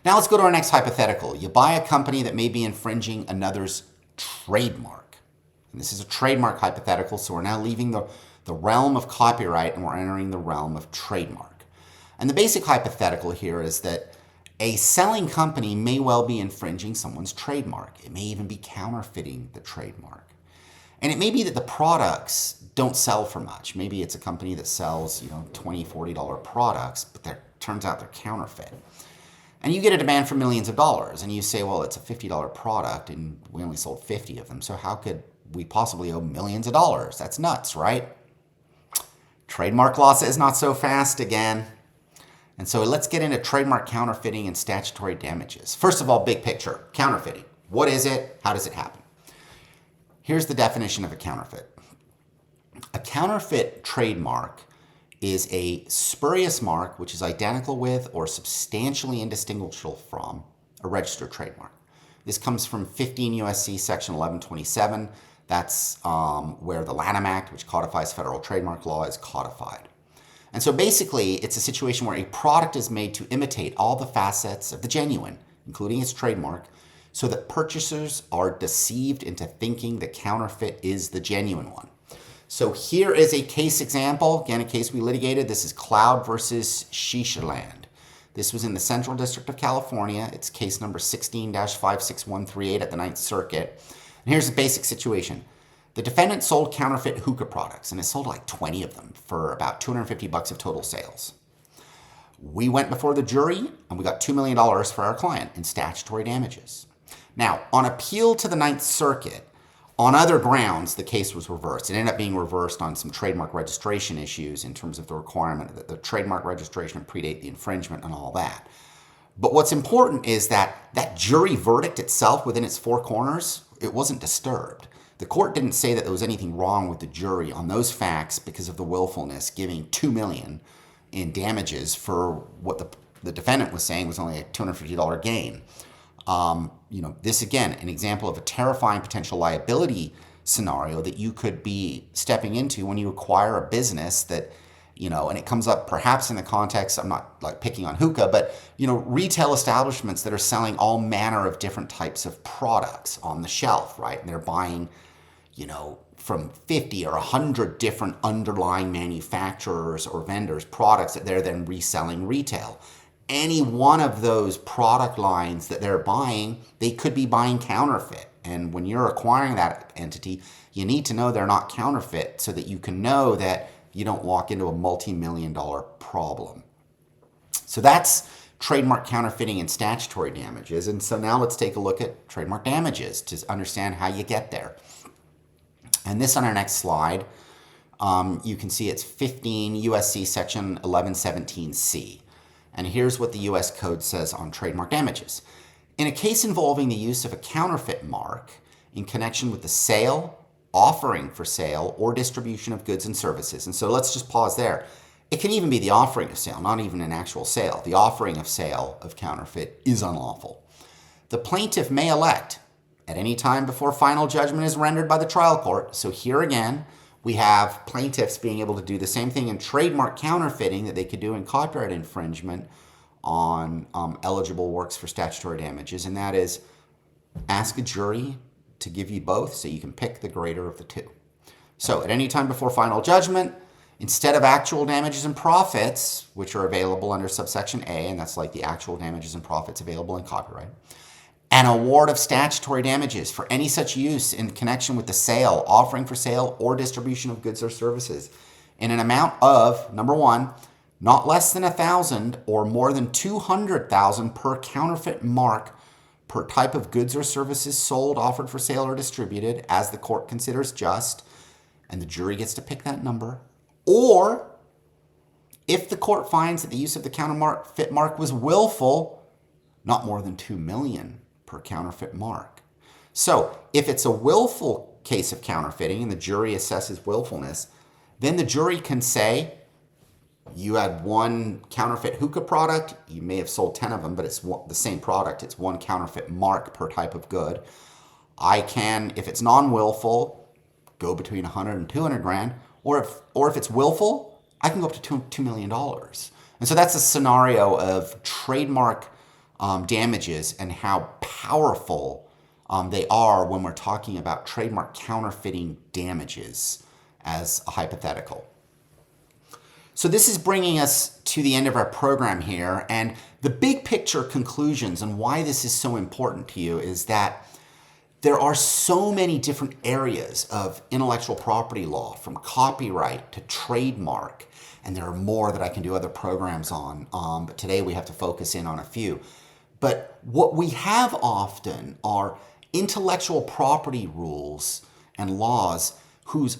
Now let's go to our next hypothetical. You buy a company that may be infringing another's trademark. And this is a trademark hypothetical, so we're now leaving the realm of copyright and we're entering the realm of trademark. And the basic hypothetical here is that a selling company may well be infringing someone's trademark. It may even be counterfeiting the trademark. And it may be that the products don't sell for much. Maybe it's a company that sells, $20, $40 products, but turns out they're counterfeit. And you get a demand for millions of dollars, and you say, well, it's a $50 product, and we only sold 50 of them, so how could we possibly owe millions of dollars? That's nuts, right? Trademark law says not so fast again. And so let's get into trademark counterfeiting and statutory damages. First of all, big picture, counterfeiting. What is it? How does it happen? Here's the definition of a counterfeit. A counterfeit trademark is a spurious mark which is identical with or substantially indistinguishable from a registered trademark. This comes from 15 U.S.C. section 1127. That's where the Lanham Act, which codifies federal trademark law, is codified. And so basically, it's a situation where a product is made to imitate all the facets of the genuine, including its trademark, so that purchasers are deceived into thinking the counterfeit is the genuine one. So here is a case example, again, a case we litigated. This is Cloud versus Shishaland. This was in the Central District of California. It's case number 16-56138 at the Ninth Circuit. And here's the basic situation. The defendant sold counterfeit hookah products, and it sold like 20 of them for about $250 of total sales. We went before the jury, and we got $2 million for our client in statutory damages. Now, on appeal to the Ninth Circuit, on other grounds, the case was reversed. It ended up being reversed on some trademark registration issues in terms of the requirement that the trademark registration predate the infringement and all that. But what's important is that that jury verdict itself within its four corners, it wasn't disturbed. The court didn't say that there was anything wrong with the jury on those facts because of the willfulness, giving $2 million in damages for what the defendant was saying was only a $250 gain. This again, an example of a terrifying potential liability scenario that you could be stepping into when you acquire a business that, and it comes up perhaps in the context, I'm not like picking on hookah, but, retail establishments that are selling all manner of different types of products on the shelf, right? And they're buying, from 50 or 100 different underlying manufacturers or vendors products that they're then reselling retail. Any one of those product lines that they're buying, they could be buying counterfeit. And when you're acquiring that entity, you need to know they're not counterfeit so that you can know that you don't walk into a multi-million-dollar problem. So that's trademark counterfeiting and statutory damages. And so now let's take a look at trademark damages to understand how you get there. And this on our next slide, you can see it's 15 USC section 1117C. And here's what the U.S. Code says on trademark damages. In a case involving the use of a counterfeit mark in connection with the sale, offering for sale, or distribution of goods and services. And so let's just pause there. It can even be the offering of sale, not even an actual sale. The offering of sale of counterfeit is unlawful. The plaintiff may elect at any time before final judgment is rendered by the trial court. So here again, we have plaintiffs being able to do the same thing in trademark counterfeiting that they could do in copyright infringement on eligible works for statutory damages, and that is ask a jury to give you both so you can pick the greater of the two. So at any time before final judgment, instead of actual damages and profits, which are available under subsection A, and that's like the actual damages and profits available in copyright, an award of statutory damages for any such use in connection with the sale, offering for sale, or distribution of goods or services in an amount of, number one, not less than 1,000 or more than 200,000 per counterfeit mark per type of goods or services sold, offered for sale, or distributed as the court considers just, and the jury gets to pick that number. Or if the court finds that the use of the counterfeit mark was willful, not more than 2 million per counterfeit mark. So if it's a willful case of counterfeiting and the jury assesses willfulness, then the jury can say, you had one counterfeit hookah product, you may have sold 10 of them, but it's the same product, it's one counterfeit mark per type of good. I can, if it's non-willful, go between 100 and 200 grand, or if it's willful, I can go up to $2 million. And so that's a scenario of trademark damages and how powerful they are when we're talking about trademark counterfeiting damages as a hypothetical. So this is bringing us to the end of our program here, and the big picture conclusions and why this is so important to you is that there are so many different areas of intellectual property law, from copyright to trademark, and there are more that I can do other programs on, but today we have to focus in on a few. But what we have often are intellectual property rules and laws whose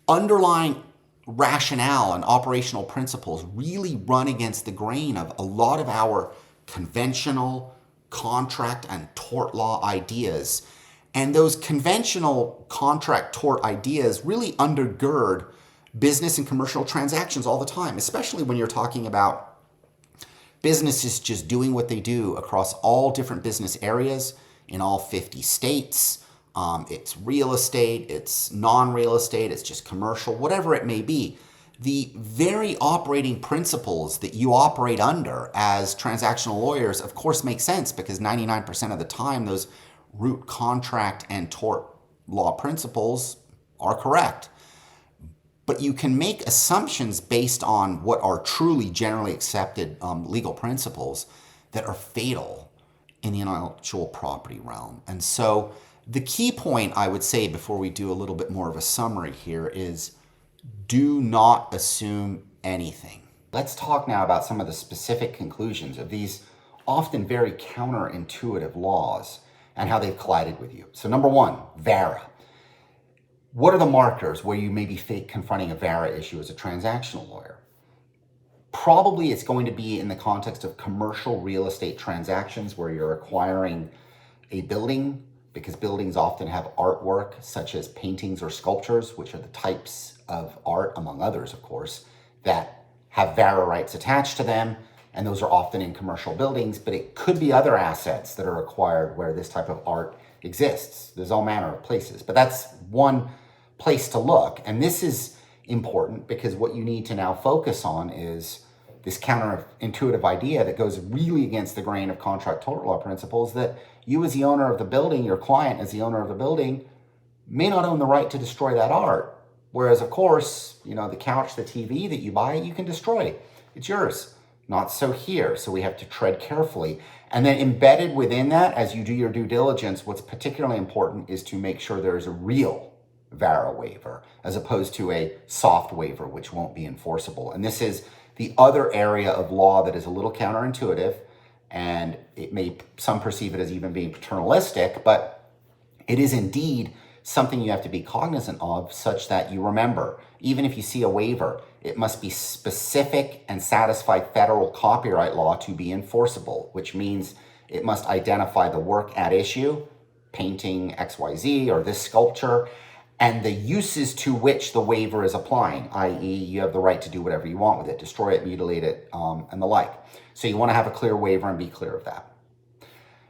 underlying rationale and operational principles really run against the grain of a lot of our conventional contract and tort law ideas. And those conventional contract tort ideas really undergird business and commercial transactions all the time, especially when you're talking about businesses just doing what they do across all different business areas in all 50 states. It's real estate, it's non-real estate, it's just commercial, whatever it may be. the very operating principles that you operate under as transactional lawyers, of course, make sense because 99% of the time, those root contract and tort law principles are correct. But you can make assumptions based on what are truly generally accepted legal principles that are fatal in the intellectual property realm. And so the key point I would say before we do a little bit more of a summary here is do not assume anything. Let's talk now about some of the specific conclusions of these often very counterintuitive laws and how they've collided with you. So number one, VARA. What are the markers where you may be confronting a VARA issue as a transactional lawyer? Probably it's going to be in the context of commercial real estate transactions where you're acquiring a building, because buildings often have artwork such as paintings or sculptures, which are the types of art, among others, of course, that have VARA rights attached to them. And those are often in commercial buildings, but it could be other assets that are acquired where this type of art exists. There's all manner of places, but that's one place to look. And this is important because what you need to now focus on is this counterintuitive idea that goes really against the grain of contract tort law principles that you as the owner of the building, your client as the owner of the building, may not own the right to destroy that art. Whereas, of course, the couch, the TV that you buy, you can destroy. It's yours. Not so here. So we have to tread carefully. And then embedded within that, as you do your due diligence, what's particularly important is to make sure there is a real VARA waiver as opposed to a soft waiver, which won't be enforceable. And this is the other area of law that is a little counterintuitive, and some perceive it as even being paternalistic, but it is indeed something you have to be cognizant of, such that you remember, even if you see a waiver, it must be specific and satisfy federal copyright law to be enforceable, which means it must identify the work at issue, painting XYZ or this sculpture, and the uses to which the waiver is applying, i.e. you have the right to do whatever you want with it, destroy it, mutilate it, and the like. So you want to have a clear waiver and be clear of that.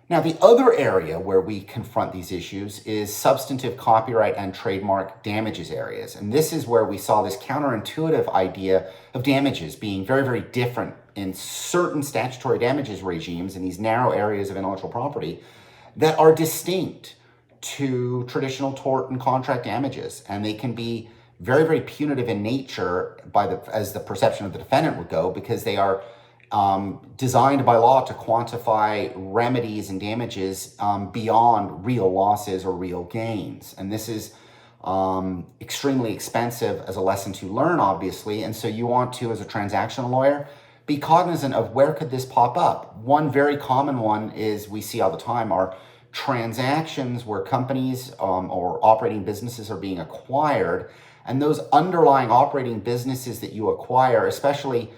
Now, the other area where we confront these issues is substantive copyright and trademark damages areas. And this is where we saw this counterintuitive idea of damages being very, very different in certain statutory damages regimes in these narrow areas of intellectual property that are distinct to traditional tort and contract damages. And they can be very, very punitive in nature as the perception of the defendant would go, because they are designed by law to quantify remedies and damages beyond real losses or real gains. And this is extremely expensive as a lesson to learn, obviously. And so you want to, as a transactional lawyer, be cognizant of where could this pop up. One very common one is we see all the time are transactions where companies or operating businesses are being acquired. And those underlying operating businesses that you acquire, especially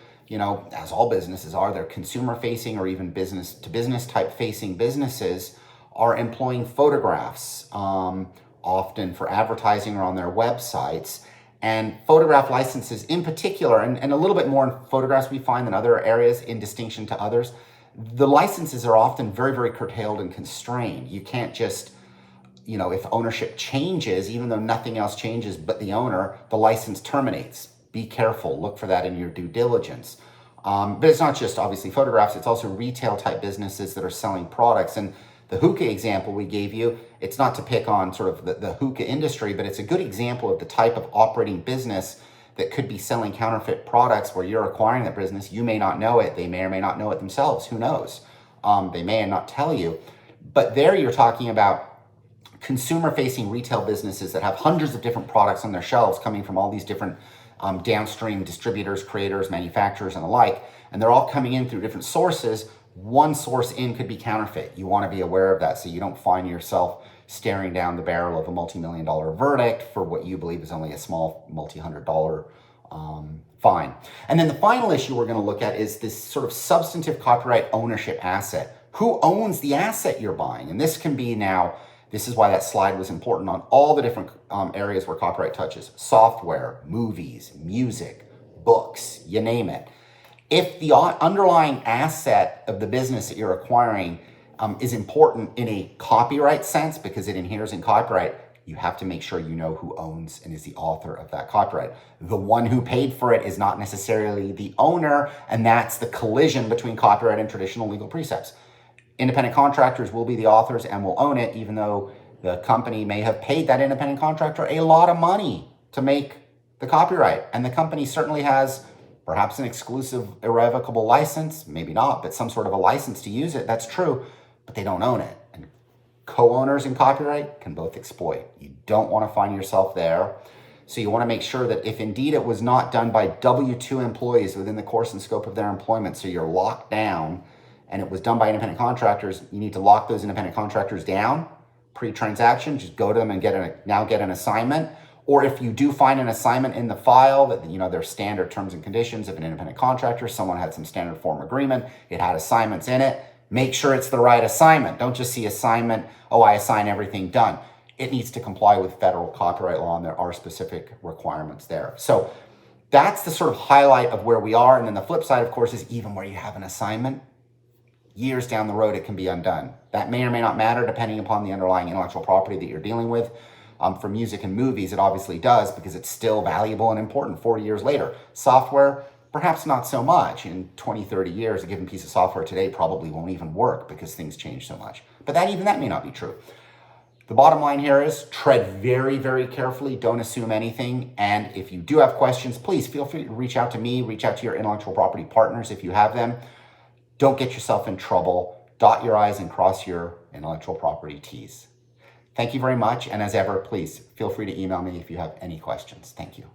as all businesses are, they're consumer-facing or even business-to-business type facing businesses, are employing photographs, often for advertising or on their websites. And photograph licenses in particular, and a little bit more in photographs we find than other areas in distinction to others, the licenses are often very, very curtailed and constrained. You can't just, if ownership changes, even though nothing else changes but the owner, the license terminates. Be careful. Look for that in your due diligence. But it's not just obviously photographs. It's also retail type businesses that are selling products. And the hookah example we gave you, it's not to pick on sort of the hookah industry, but it's a good example of the type of operating business that could be selling counterfeit products where you're acquiring that business. You may not know it. They may or may not know it themselves. Who knows? They may not tell you. But there you're talking about consumer-facing retail businesses that have hundreds of different products on their shelves coming from all these different downstream distributors, creators, manufacturers, and the like, and they're all coming in through different sources. One source in could be counterfeit. You want to be aware of that so you don't find yourself staring down the barrel of a multi-million-dollar verdict for what you believe is only a small multi-hundred-dollar fine. And then the final issue we're going to look at is this sort of substantive copyright ownership asset. Who owns the asset you're buying? And this can be now, this is why that slide was important on all the different areas where copyright touches. Software, movies, music, books, you name it. If the underlying asset of the business that you're acquiring is important in a copyright sense, because it inheres in copyright, you have to make sure you know who owns and is the author of that copyright. The one who paid for it is not necessarily the owner, and that's the collision between copyright and traditional legal precepts. Independent contractors will be the authors and will own it, even though the company may have paid that independent contractor a lot of money to make the copyright. And the company certainly has perhaps an exclusive irrevocable license, maybe not, but some sort of a license to use it. That's true, but they don't own it. And co-owners in copyright can both exploit. You don't want to find yourself there. So you want to make sure that if indeed it was not done by W-2 employees within the course and scope of their employment, so you're locked down, and it was done by independent contractors, you need to lock those independent contractors down pre-transaction. Just go to them and get an assignment. Or if you do find an assignment in the file that, there's standard terms and conditions of an independent contractor, someone had some standard form agreement, it had assignments in it, make sure it's the right assignment. Don't just see assignment, oh, I assign everything, done. It needs to comply with federal copyright law, and there are specific requirements there. So that's the sort of highlight of where we are. And then the flip side, of course, is even where you have an assignment, years down the road, it can be undone. That may or may not matter depending upon the underlying intellectual property that you're dealing with. For music and movies, it obviously does because it's still valuable and important 40 years later. Software, perhaps not so much. In 20, 30 years, a given piece of software today probably won't even work because things change so much. But that may not be true. The bottom line here is tread very, very carefully. Don't assume anything. And if you do have questions, please feel free to reach out to me, reach out to your intellectual property partners if you have them. Don't get yourself in trouble. Dot your I's and cross your intellectual property T's. Thank you very much. And as ever, please feel free to email me if you have any questions. Thank you.